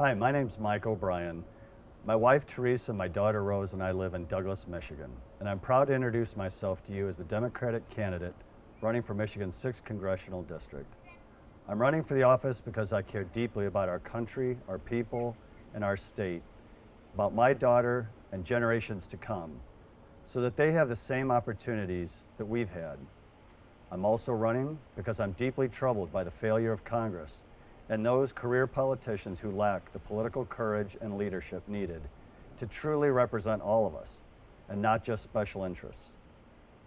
Hi, my name's Mike O'Brien. My wife Teresa, my daughter Rose, and I live in Douglas, Michigan, and I'm proud to introduce myself to you as the Democratic candidate running for Michigan's 6th Congressional District. I'm running for the office because I care deeply about our country, our people, and our state, about my daughter and generations to come, so that they have the same opportunities that we've had. I'm also running because I'm deeply troubled by the failure of Congress and those career politicians who lack the political courage and leadership needed to truly represent all of us, and not just special interests.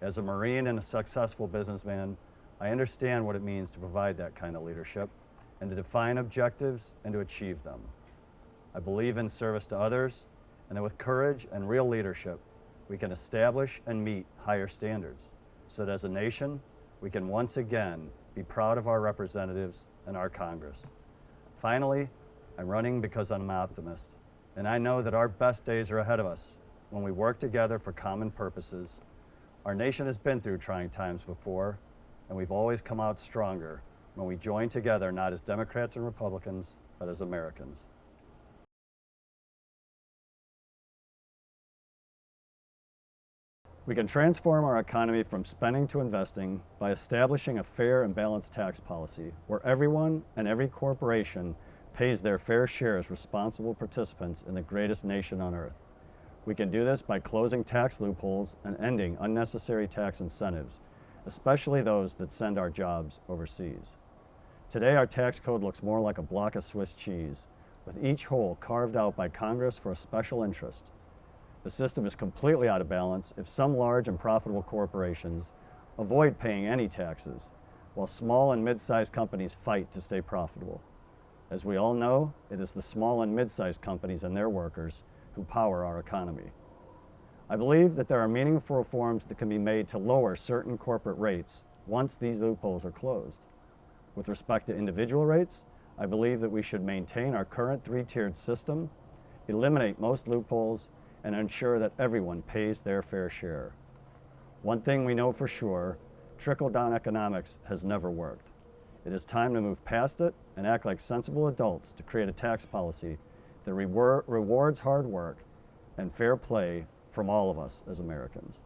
As a Marine and a successful businessman, I understand what it means to provide that kind of leadership and to define objectives and to achieve them. I believe in service to others, and that with courage and real leadership, we can establish and meet higher standards, so that as a nation, we can once again be proud of our representatives and our Congress. Finally, I'm running because I'm an optimist, and I know that our best days are ahead of us when we work together for common purposes. Our nation has been through trying times before, and we've always come out stronger when we join together, not as Democrats and Republicans, but as Americans. We can transform our economy from spending to investing by establishing a fair and balanced tax policy where everyone and every corporation pays their fair share as responsible participants in the greatest nation on earth. We can do this by closing tax loopholes and ending unnecessary tax incentives, especially those that send our jobs overseas. Today, our tax code looks more like a block of Swiss cheese, with each hole carved out by Congress for a special interest. The system is completely out of balance if some large and profitable corporations avoid paying any taxes, while small and mid-sized companies fight to stay profitable. As we all know, it is the small and mid-sized companies and their workers who power our economy. I believe that there are meaningful reforms that can be made to lower certain corporate rates once these loopholes are closed. With respect to individual rates, I believe that we should maintain our current three-tiered system, eliminate most loopholes, and ensure that everyone pays their fair share. One thing we know for sure, trickle-down economics has never worked. It is time to move past it and act like sensible adults to create a tax policy that rewards hard work and fair play from all of us as Americans.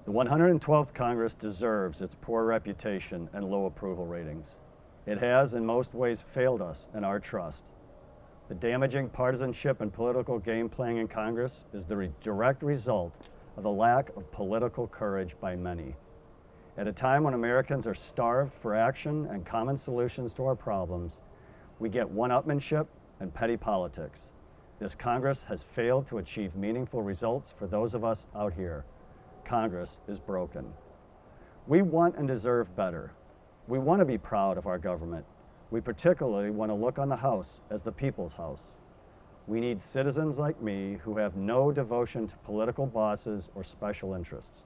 The 112th Congress deserves its poor reputation and low approval ratings. It has, in most ways, failed us and our trust. The damaging partisanship and political game playing in Congress is the direct result of a lack of political courage by many. At a time when Americans are starved for action and common solutions to our problems, we get one-upmanship and petty politics. This Congress has failed to achieve meaningful results for those of us out here. Congress is broken. We want and deserve better. We want to be proud of our government. We particularly want to look on the House as the people's House. We need citizens like me who have no devotion to political bosses or special interests.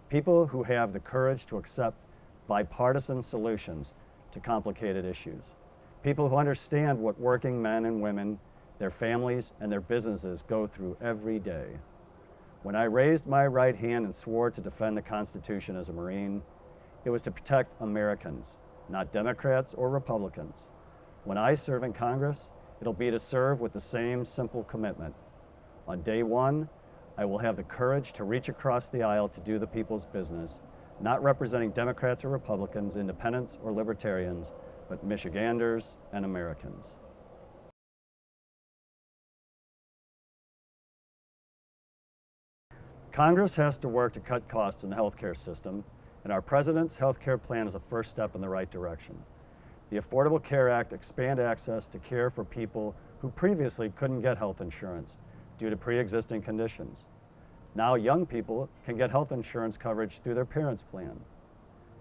People who have the courage to accept bipartisan solutions to complicated issues. People who understand what working men and women, their families, and their businesses go through every day. When I raised my right hand and swore to defend the Constitution as a Marine, it was to protect Americans, not Democrats or Republicans. When I serve in Congress, it'll be to serve with the same simple commitment. On day one, I will have the courage to reach across the aisle to do the people's business, not representing Democrats or Republicans, independents or libertarians, but Michiganders and Americans. Congress has to work to cut costs in the healthcare system, and our President's health care plan is a first step in the right direction. The Affordable Care Act expands access to care for people who previously couldn't get health insurance due to pre-existing conditions. Now young people can get health insurance coverage through their parents' plan.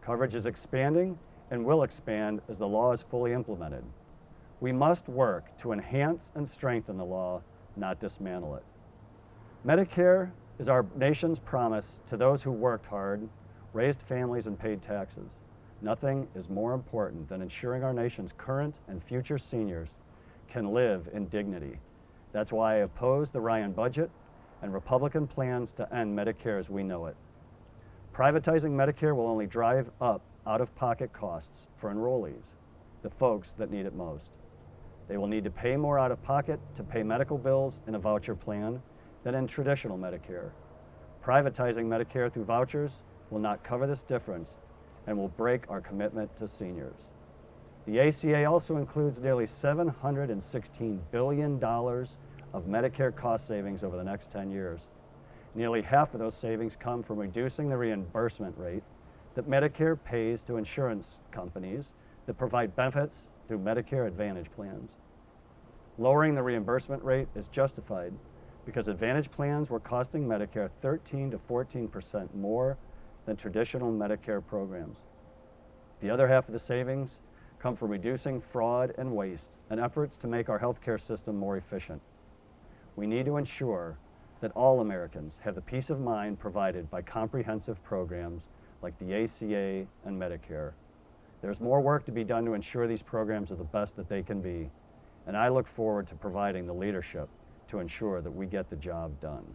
Coverage is expanding and will expand as the law is fully implemented. We must work to enhance and strengthen the law, not dismantle it. Medicare is our nation's promise to those who worked hard, raised families, and paid taxes. Nothing is more important than ensuring our nation's current and future seniors can live in dignity. That's why I oppose the Ryan budget and Republican plans to end Medicare as we know it. Privatizing Medicare will only drive up out-of-pocket costs for enrollees, the folks that need it most. They will need to pay more out-of-pocket to pay medical bills in a voucher plan than in traditional Medicare. Privatizing Medicare through vouchers will not cover this difference and will break our commitment to seniors. The ACA also includes nearly $716 billion of Medicare cost savings over the next 10 years. Nearly half of those savings come from reducing the reimbursement rate that Medicare pays to insurance companies that provide benefits through Medicare Advantage plans. Lowering the reimbursement rate is justified because Advantage plans were costing Medicare 13 to 14% more than traditional Medicare programs. The other half of the savings come from reducing fraud and waste and efforts to make our healthcare system more efficient. We need to ensure that all Americans have the peace of mind provided by comprehensive programs like the ACA and Medicare. There's more work to be done to ensure these programs are the best that they can be, and I look forward to providing the leadership to ensure that we get the job done.